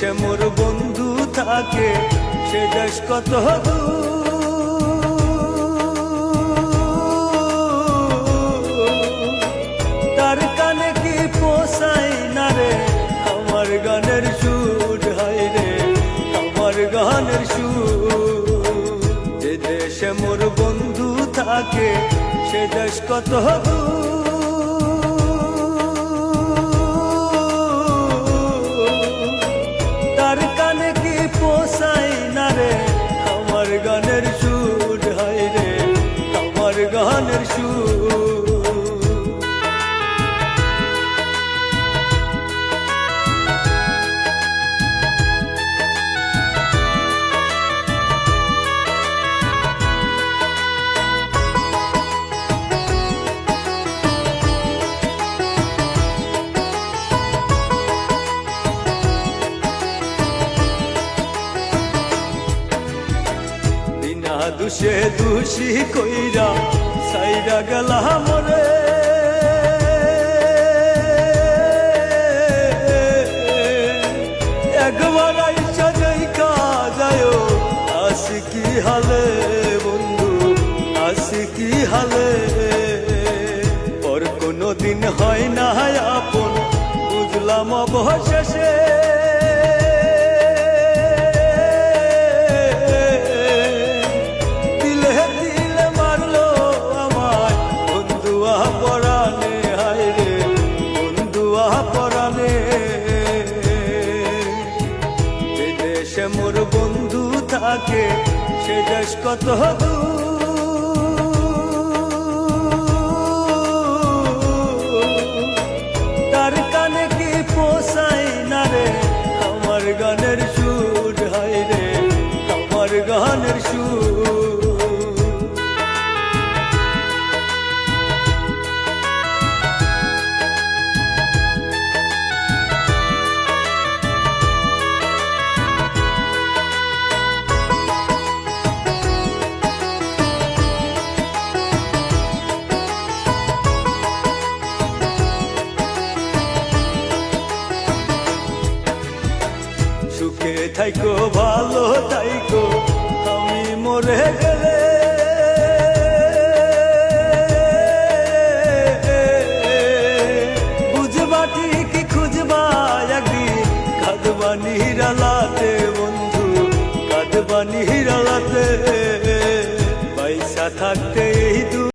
দেশে মোর বন্ধু থাকে সে দেশ কত তার কানে কি পোষায় না রে আমার গানের সুর, হায় রে আমার গানের সুর। যে দেশে মোর বন্ধু থাকে সে দেশ কত তার কানে কি পোষায় না রে আমার গানের সুর, হায় রে আমার গানের সুর। দুষে দুষি কইরা সাইরা গেলা মরে, একবার আইসা দেখা যায় আসি কি হালে বন্ধু, আসি কি হালে। পর কোনো দিন হয় না আপন বুঝলাম অবশেষে, মোর বন্ধু থাকে সে দেশ কত তার কানে কি পোষায় না রে আমার গানের সুর, হায় রে আমার গানের সুর। সুখে থাইকো ভালো থাইকো আমি মরে